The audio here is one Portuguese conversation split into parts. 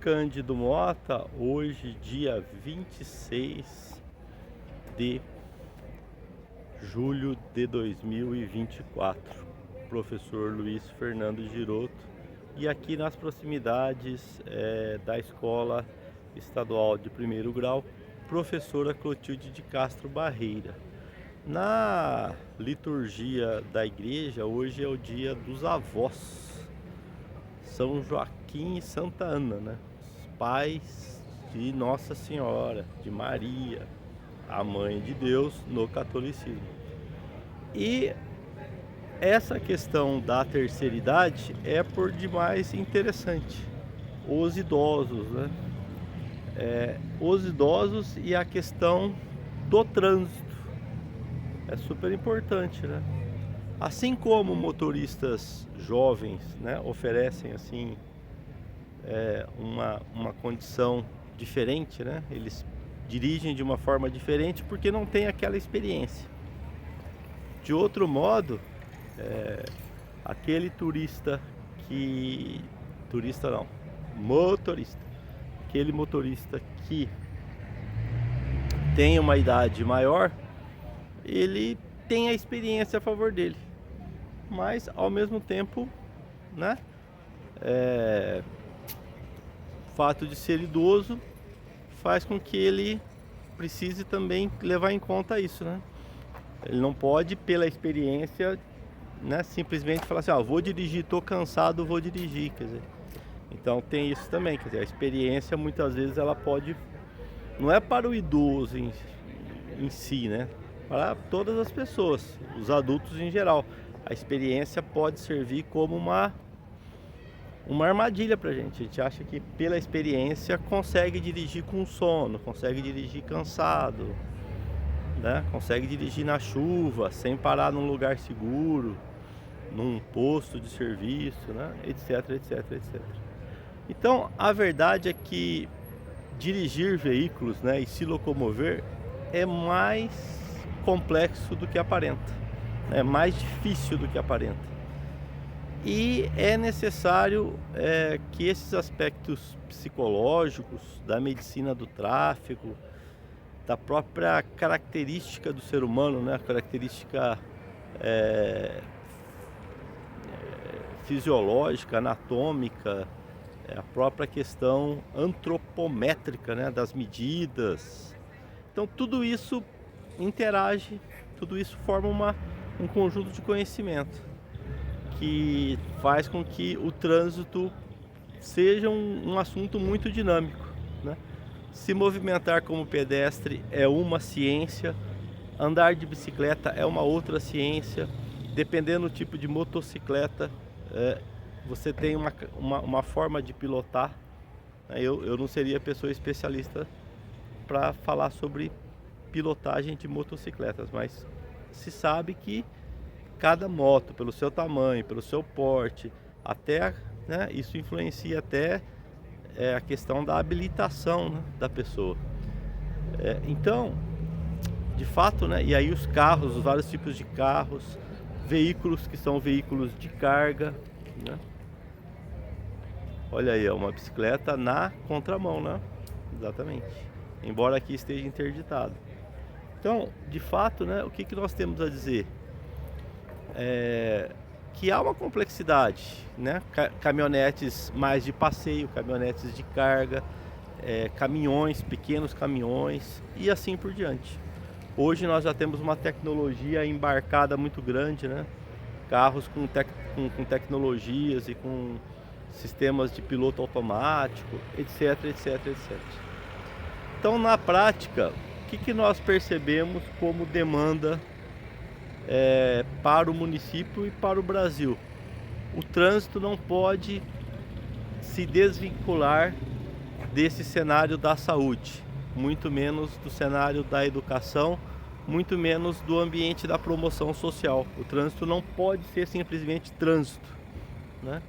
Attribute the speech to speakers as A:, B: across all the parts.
A: Cândido Mota, hoje dia 26 de julho de 2024, professor Luiz Fernando Giroto, e aqui nas proximidades da Escola Estadual de Primeiro Grau, professora Clotilde de Castro Barreira. Na liturgia da igreja, hoje é o dia dos avós, São Joaquim e Santa Ana, né? Os pais de Nossa Senhora, de Maria, a mãe de Deus no catolicismo. E essa questão da terceira idade é por demais interessante. Os idosos, né? Os idosos e a questão do trânsito é super importante, né? Assim como motoristas jovens, né, oferecem assim uma condição diferente, né? Eles dirigem de uma forma diferente porque não tem aquela experiência. De outro modo, aquele motorista, aquele motorista que tem uma idade maior, ele tem a experiência a favor dele, mas ao mesmo tempo, né, o fato de ser idoso faz com que ele precise também levar em conta isso, né? Ele não pode, pela experiência, né, simplesmente falar assim, vou dirigir, tô cansado, vou dirigir, quer dizer. Então tem isso também, quer dizer, a experiência muitas vezes ela pode, não é para o idoso em si, né? Para todas as pessoas, os adultos em geral. A experiência pode servir como uma armadilha pra gente. A gente acha que pela experiência consegue dirigir com sono, consegue dirigir cansado, né? Consegue dirigir na chuva, sem parar num lugar seguro, num posto de serviço, né? Etc, etc, etc. Então, a verdade é que dirigir veículos, né, e se locomover é mais complexo do que aparenta, é mais difícil do que aparenta. E é necessário que esses aspectos psicológicos da medicina do tráfego, da própria característica do ser humano, né, a característica fisiológica, anatômica, a própria questão antropométrica, né, das medidas. Então tudo isso interage, tudo isso forma um conjunto de conhecimento que faz com que o trânsito seja um assunto muito dinâmico, né? Se movimentar como pedestre é uma ciência, andar de bicicleta é uma outra ciência, dependendo do tipo de motocicleta, você tem uma forma de pilotar. Eu não seria pessoa especialista para falar sobre pilotagem de motocicletas, mas se sabe que cada moto, pelo seu tamanho, pelo seu porte, até, né, isso influencia até a questão da habilitação, né, da pessoa. Então, de fato, né, e aí os carros, os vários tipos de carros, veículos que são veículos de carga, né? Olha aí, uma bicicleta na contramão, né? Exatamente. Embora aqui esteja interditado. Então, de fato, né, o que nós temos a dizer? Que há uma complexidade, né? Caminhonetes mais de passeio, caminhonetes de carga, caminhões, pequenos caminhões e assim por diante. Hoje nós já temos uma tecnologia embarcada muito grande, né? Carros com tecnologias e com sistemas de piloto automático, etc, etc, etc. Então, na prática, o que nós percebemos como demanda para o município e para o Brasil? O trânsito não pode se desvincular desse cenário da saúde, muito menos do cenário da educação, muito menos do ambiente da promoção social. O trânsito não pode ser simplesmente trânsito, né?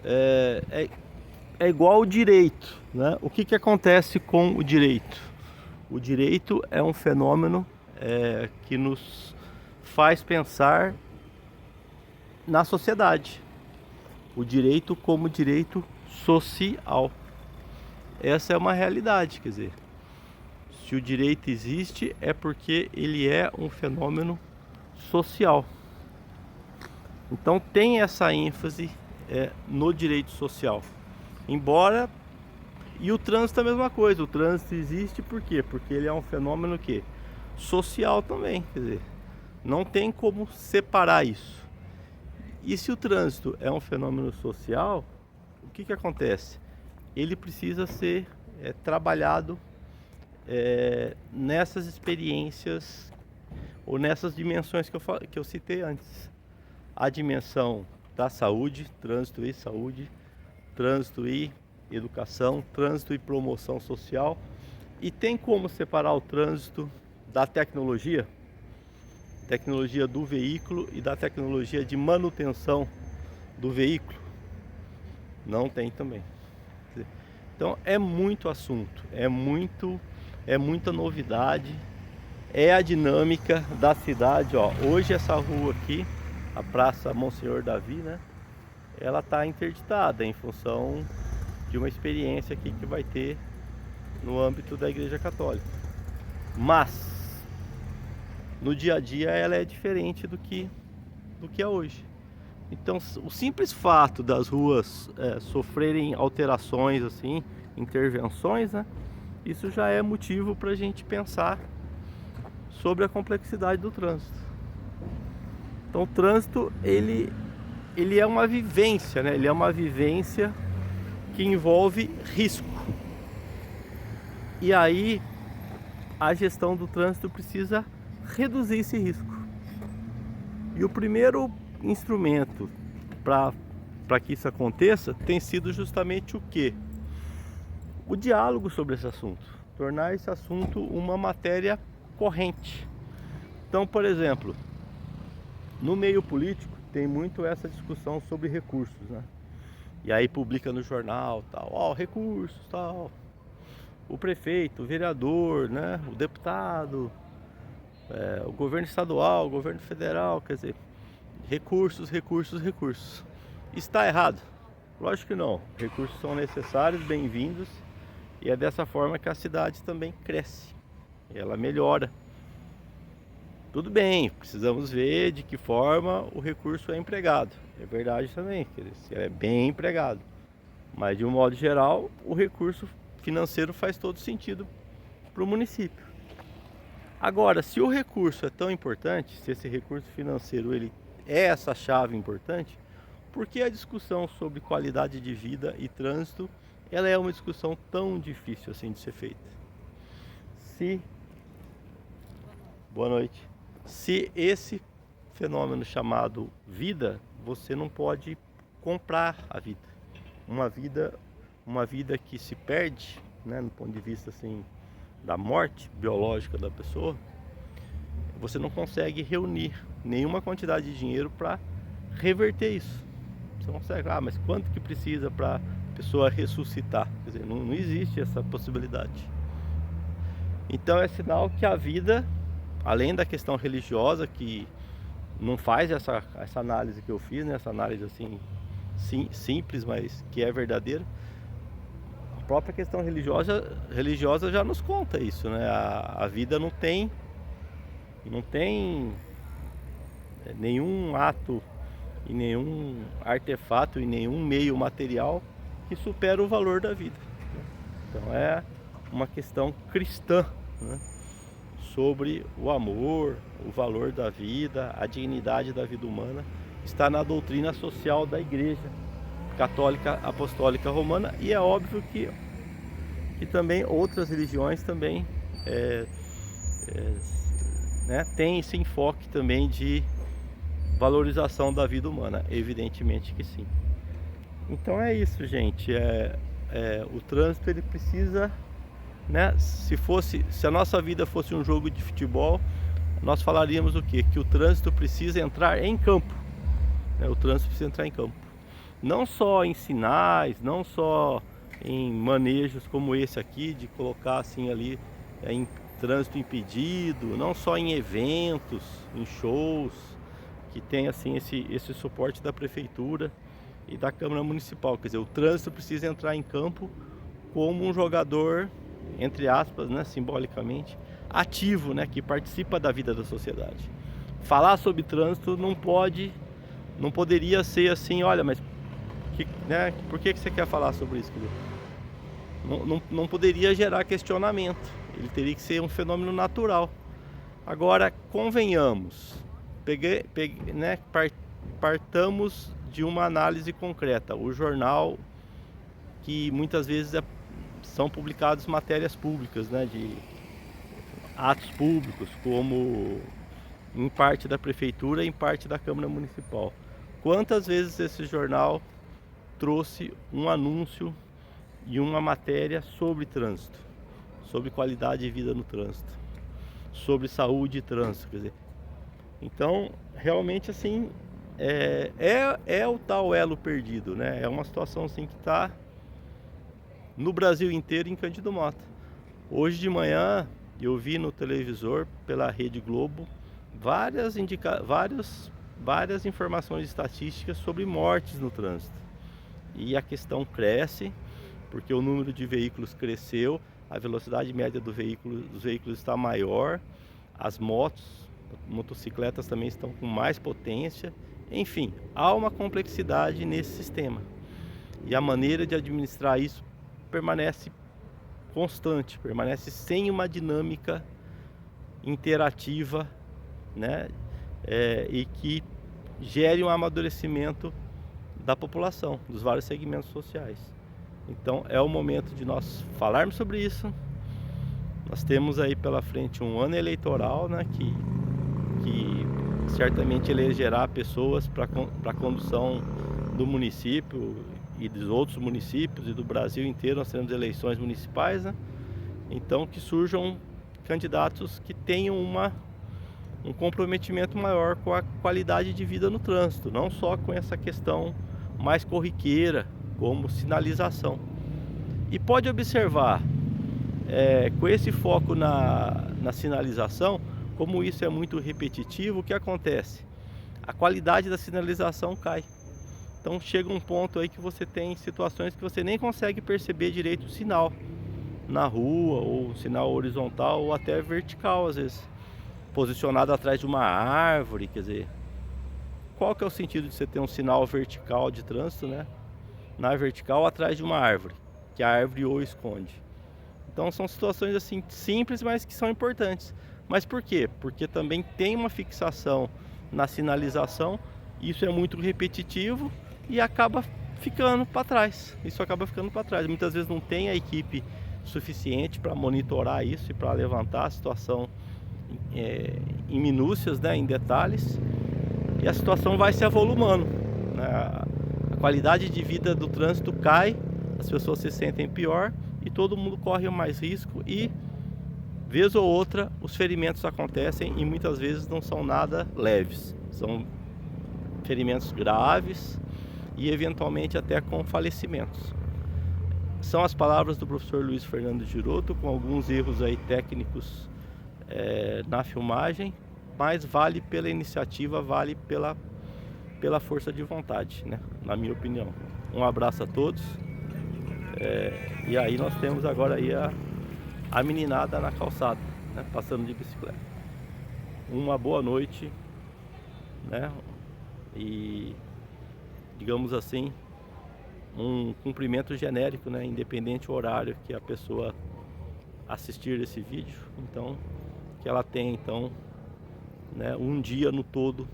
A: É igual o direito, né? O que acontece com o direito? O direito é um fenômeno que nos faz pensar na sociedade. O direito como direito social. essa é uma realidade, quer dizer, se o direito existe é porque ele é um fenômeno social. Então tem essa ênfase no direito social. Embora, e o trânsito é a mesma coisa, o trânsito existe por quê? Porque ele é um fenômeno que social também, quer dizer, não tem como separar isso. E se o trânsito é um fenômeno social, o que acontece? Ele precisa ser trabalhado nessas experiências ou nessas dimensões que eu citei antes. A dimensão da saúde, trânsito e educação, trânsito e promoção social. E tem como separar o trânsito da tecnologia do veículo e da tecnologia de manutenção do veículo? Não tem também. Então é muito assunto, é muita novidade, é a dinâmica da cidade. Hoje essa rua aqui, a Praça Monsenhor Davi, né? Ela está interditada em função de uma experiência aqui que vai ter no âmbito da Igreja Católica. Mas no dia a dia ela é diferente do que é hoje. Então o simples fato das ruas sofrerem alterações, assim, intervenções, né? Isso já é motivo para a gente pensar sobre a complexidade do trânsito. Então o trânsito ele é uma vivência, né? Ele é uma vivência que envolve risco. E aí a gestão do trânsito precisa reduzir esse risco. E o primeiro instrumento para que isso aconteça tem sido justamente o quê? O diálogo sobre esse assunto. Tornar esse assunto uma matéria corrente. Então, por exemplo, no meio político tem muito essa discussão sobre recursos, né? E aí publica no jornal, tal, recursos, tal. O prefeito, o vereador, né? O deputado, o governo estadual, o governo federal, quer dizer, recursos. Está errado? Lógico que não. Recursos são necessários, bem-vindos, e é dessa forma que a cidade também cresce, ela melhora. Tudo bem, precisamos ver de que forma o recurso é empregado. É verdade também, quer dizer, se é bem empregado. Mas de um modo geral, o recurso financeiro faz todo sentido para o município. Agora, se o recurso é tão importante, se esse recurso financeiro ele é essa chave importante, por que a discussão sobre qualidade de vida e trânsito ela é uma discussão tão difícil assim de ser feita? Boa noite. Se esse fenômeno chamado vida, você não pode comprar a vida. Uma vida que se perde, né, no ponto de vista assim da morte biológica da pessoa, você não consegue reunir nenhuma quantidade de dinheiro para reverter isso. Você não consegue, mas quanto que precisa para a pessoa ressuscitar? Quer dizer, não existe essa possibilidade. Então é sinal que a vida, além da questão religiosa, que não faz essa análise que eu fiz, né? Essa análise assim simples, mas que é verdadeira. A própria questão religiosa já nos conta isso, né? A vida não tem nenhum ato e nenhum artefato e nenhum meio material que supera o valor da vida. Então é uma questão cristã, né? Sobre o amor, o valor da vida, a dignidade da vida humana, está na doutrina social da Igreja Católica Apostólica Romana, e é óbvio que também outras religiões também né, têm esse enfoque também de valorização da vida humana, evidentemente que sim. Então é isso, gente. O trânsito ele precisa, né? Se a nossa vida fosse um jogo de futebol, nós falaríamos o quê? Que o trânsito precisa entrar em campo, né? O trânsito precisa entrar em campo, não só em sinais, não só em manejos como esse aqui, de colocar assim ali em trânsito impedido, não só em eventos, em shows, que tem assim esse suporte da prefeitura e da Câmara Municipal. Quer dizer, o trânsito precisa entrar em campo como um jogador, entre aspas, né, simbolicamente, ativo, né, que participa da vida da sociedade. Falar sobre trânsito não poderia ser assim, olha, mas né, por que você quer falar sobre isso? Não poderia gerar questionamento, ele teria que ser um fenômeno natural. Agora, convenhamos, né, partamos de uma análise concreta. O jornal, que muitas vezes são publicadas matérias públicas, né, de atos públicos, como em parte da prefeitura e em parte da Câmara Municipal. Quantas vezes esse jornal trouxe um anúncio e uma matéria sobre trânsito, sobre qualidade de vida no trânsito, sobre saúde e trânsito, quer dizer. Então, realmente assim, é o tal elo perdido, né? É uma situação assim que está no Brasil inteiro em Cândido Mota. Hoje de manhã eu vi no televisor, pela Rede Globo, várias informações estatísticas sobre mortes no trânsito. E a questão cresce, porque o número de veículos cresceu, a velocidade média dos veículos está maior, as motocicletas também estão com mais potência. Enfim, há uma complexidade nesse sistema. E a maneira de administrar isso permanece constante, permanece sem uma dinâmica interativa, né? E que gere um amadurecimento da população, dos vários segmentos sociais. Então é o momento de nós falarmos sobre isso. Nós temos aí pela frente um ano eleitoral, né, que certamente elegerá pessoas para a condução do município e dos outros municípios e do Brasil inteiro. Nós temos eleições municipais, né? Então que surjam candidatos que tenham um comprometimento maior com a qualidade de vida no trânsito, não só com essa questão mais corriqueira, como sinalização. E pode observar, com esse foco na sinalização, como isso é muito repetitivo, o que acontece? A qualidade da sinalização cai. Então chega um ponto aí que você tem situações que você nem consegue perceber direito o sinal na rua, ou sinal horizontal, ou até vertical às vezes, posicionado atrás de uma árvore. Quer dizer, qual que é o sentido de você ter um sinal vertical de trânsito, né, na vertical atrás de uma árvore, que a árvore o esconde? Então são situações assim simples, mas que são importantes. Mas por quê? Porque também tem uma fixação na sinalização, isso é muito repetitivo e acaba ficando para trás. Isso acaba ficando para trás. Muitas vezes não tem a equipe suficiente para monitorar isso e para levantar a situação em minúcias, né, em detalhes, e a situação vai se avolumando, né? A qualidade de vida do trânsito cai, as pessoas se sentem pior e todo mundo corre mais risco, e vez ou outra os ferimentos acontecem, e muitas vezes não são nada leves, são ferimentos graves e eventualmente até com falecimentos. São as palavras do professor Luiz Fernando Giroto, com alguns erros aí técnicos na filmagem, mas vale pela iniciativa, vale pela força de vontade, né? Na minha opinião. Um abraço a todos. E aí nós temos agora aí a meninada na calçada, né, passando de bicicleta. Uma boa noite, né? E digamos assim, um cumprimento genérico, né, independente do horário que a pessoa assistir esse vídeo. Então, que ela tenha então, né, um dia no todo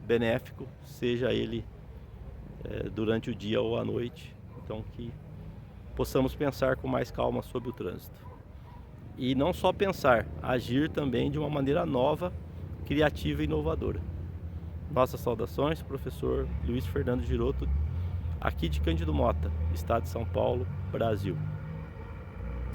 A: benéfico, seja ele durante o dia ou à noite. Então que possamos pensar com mais calma sobre o trânsito. E não só pensar, agir também de uma maneira nova, criativa e inovadora. Nossas saudações, professor Luiz Fernando Giroto, aqui de Cândido Mota, estado de São Paulo, Brasil.